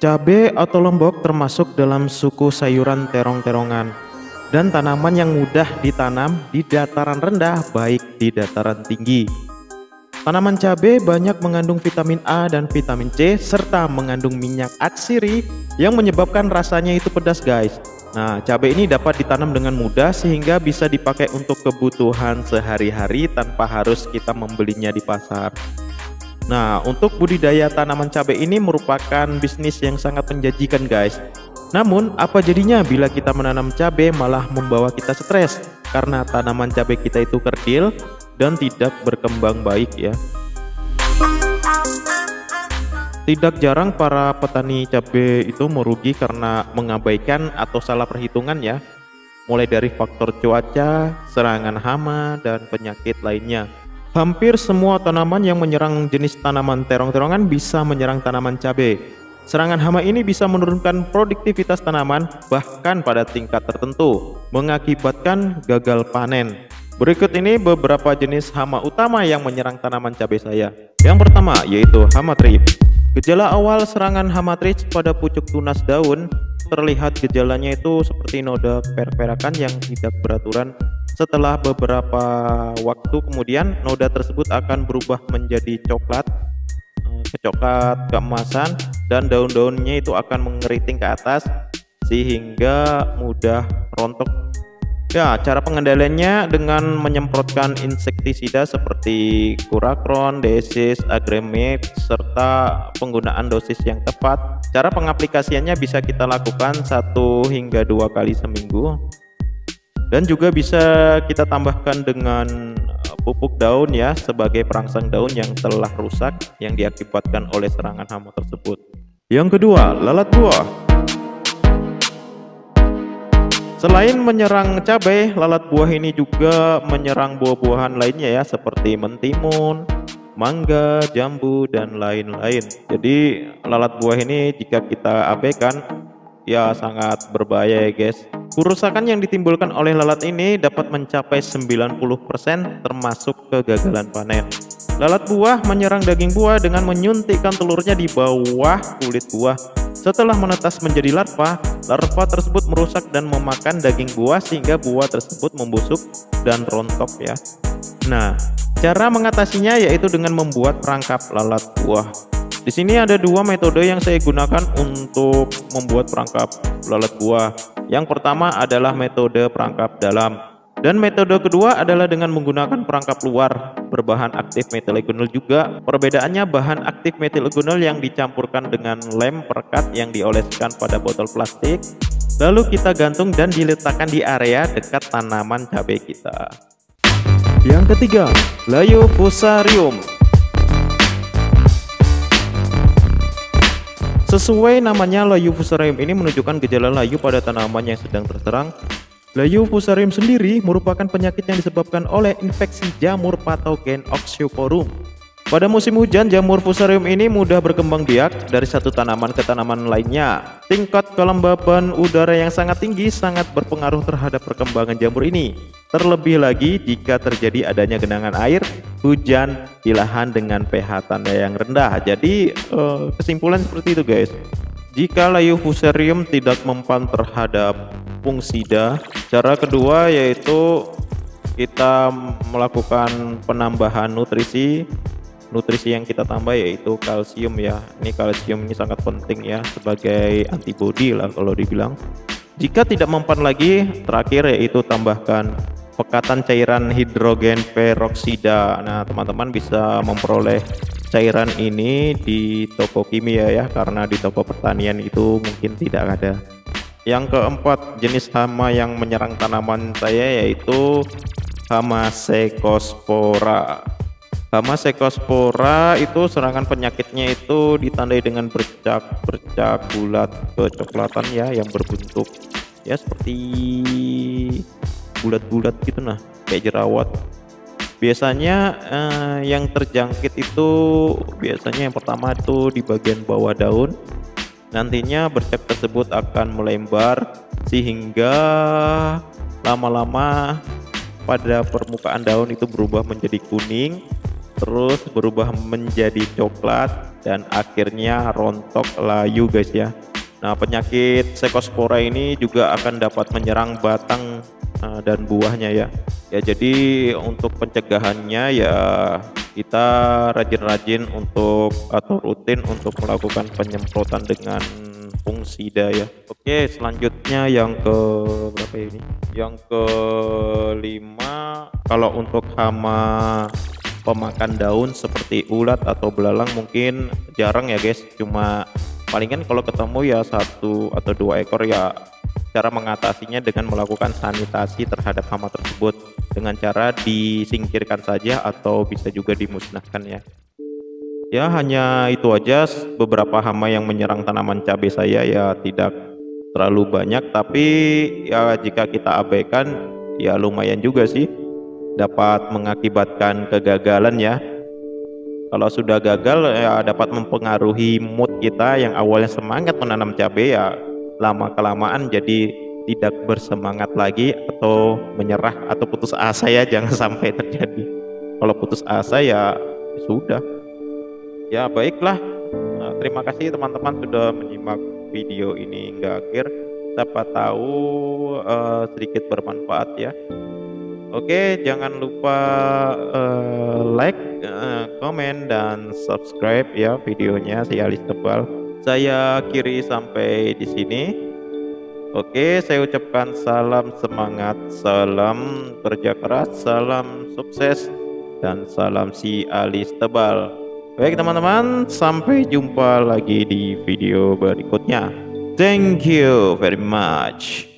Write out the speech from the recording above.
Cabai atau lombok termasuk dalam suku sayuran terong-terongan dan tanaman yang mudah ditanam di dataran rendah baik di dataran tinggi. Tanaman cabai banyak mengandung vitamin A dan vitamin C serta mengandung minyak atsiri yang menyebabkan rasanya itu pedas guys. Nah, cabai ini dapat ditanam dengan mudah sehingga bisa dipakai untuk kebutuhan sehari-hari tanpa harus kita membelinya di pasar. Nah, untuk budidaya tanaman cabai ini merupakan bisnis yang sangat menjanjikan guys. Namun, apa jadinya bila kita menanam cabai malah membawa kita stres karena tanaman cabai kita itu kerdil dan tidak berkembang baik ya. Tidak jarang para petani cabai itu merugi karena mengabaikan atau salah perhitungan ya. Mulai dari faktor cuaca, serangan hama, dan penyakit lainnya. Hampir semua tanaman yang menyerang jenis tanaman terong-terongan bisa menyerang tanaman cabai. Serangan hama ini bisa menurunkan produktivitas tanaman bahkan pada tingkat tertentu, mengakibatkan gagal panen. Berikut ini beberapa jenis hama utama yang menyerang tanaman cabai saya. Yang pertama yaitu hama thrips. Gejala awal serangan hama thrips pada pucuk tunas daun terlihat gejalanya itu seperti noda perperakan yang tidak beraturan. Setelah beberapa waktu kemudian noda tersebut akan berubah menjadi coklat, keemasan, dan daun-daunnya itu akan mengeriting ke atas sehingga mudah rontok. Ya, cara pengendaliannya dengan menyemprotkan insektisida seperti Kuracron, Desis, Agremix, serta penggunaan dosis yang tepat. Cara pengaplikasiannya bisa kita lakukan 1 hingga 2 kali seminggu. Dan juga bisa kita tambahkan dengan pupuk daun ya sebagai perangsang daun yang telah rusak yang diakibatkan oleh serangan hama tersebut. Yang kedua, lalat buah. Selain menyerang cabai, lalat buah ini juga menyerang buah-buahan lainnya ya seperti mentimun, mangga, jambu, dan lain-lain. Jadi lalat buah ini jika kita abaikan ya sangat berbahaya ya guys. Kerusakan yang ditimbulkan oleh lalat ini dapat mencapai 90% termasuk kegagalan panen. Lalat buah menyerang daging buah dengan menyuntikkan telurnya di bawah kulit buah. Setelah menetas menjadi larva, larva tersebut merusak dan memakan daging buah sehingga buah tersebut membusuk dan rontok ya. Nah, cara mengatasinya yaitu dengan membuat perangkap lalat buah. Di sini ada 2 metode yang saya gunakan untuk membuat perangkap lalat buah. Yang pertama adalah metode perangkap dalam, dan metode kedua adalah dengan menggunakan perangkap luar berbahan aktif methylenol juga. Perbedaannya bahan aktif methylenol yang dicampurkan dengan lem perekat yang dioleskan pada botol plastik, lalu kita gantung dan diletakkan di area dekat tanaman cabai kita. Yang ketiga, layu fusarium. Sesuai namanya, layu fusarium ini menunjukkan gejala layu pada tanaman yang sedang terserang. Layu fusarium sendiri merupakan penyakit yang disebabkan oleh infeksi jamur patogen Oxysporum. Pada musim hujan, jamur fusarium ini mudah berkembang biak dari satu tanaman ke tanaman lainnya. Tingkat kelembaban udara yang sangat tinggi sangat berpengaruh terhadap perkembangan jamur ini. Terlebih lagi jika terjadi adanya genangan air hujan di lahan dengan pH tanda yang rendah. Jadi kesimpulan seperti itu guys. Jika layu fusarium tidak mempan terhadap fungisida, cara kedua yaitu kita melakukan penambahan nutrisi yang kita tambah yaitu kalsium ya. Ini kalsium ini sangat penting ya sebagai antibodi lah kalau dibilang. Jika tidak mempan lagi, terakhir yaitu tambahkan pekatan cairan hidrogen peroksida. Nah, teman-teman bisa memperoleh cairan ini di toko kimia ya, karena di toko pertanian itu mungkin tidak ada. Yang keempat, jenis hama yang menyerang tanaman saya yaitu hama Cercospora. Hama Cercospora itu serangan penyakitnya itu ditandai dengan bercak-bercak bulat kecoklatan ya, yang berbentuk ya seperti bulat-bulat gitu nah, kayak jerawat. Biasanya yang terjangkit itu biasanya yang pertama itu di bagian bawah daun. Nantinya bercak tersebut akan melebar sehingga lama-lama pada permukaan daun itu berubah menjadi kuning. terus berubah menjadi coklat dan akhirnya rontok layu guys ya. Nah, penyakit Cercospora ini juga akan dapat menyerang batang dan buahnya ya. Ya, jadi untuk pencegahannya ya kita rajin-rajin untuk atau rutin untuk melakukan penyemprotan dengan fungisida ya. Oke, selanjutnya yang ke berapa ini? Yang kelima, kalau untuk hama pemakan daun seperti ulat atau belalang mungkin jarang ya guys, cuma palingan kalau ketemu ya 1 atau 2 ekor ya. Cara mengatasinya dengan melakukan sanitasi terhadap hama tersebut dengan cara disingkirkan saja atau bisa juga dimusnahkan ya. Ya, hanya itu aja beberapa hama yang menyerang tanaman cabai saya ya, tidak terlalu banyak, tapi ya jika kita abaikan ya lumayan juga sih, dapat mengakibatkan kegagalan ya. Kalau sudah gagal ya dapat mempengaruhi mood kita yang awalnya semangat menanam cabai ya lama kelamaan jadi tidak bersemangat lagi atau menyerah atau putus asa ya, jangan sampai terjadi. Kalau putus asa ya sudah. Ya baiklah, terima kasih teman-teman sudah menyimak video ini hingga akhir. Siapa tahu sedikit bermanfaat ya. Oke, jangan lupa like, komen, dan subscribe ya videonya si Alis Tebal. Saya akhiri sampai di sini. Oke, saya ucapkan salam semangat, salam kerja keras, salam sukses, dan salam si Alis Tebal. Baik teman-teman, sampai jumpa lagi di video berikutnya. Thank you very much.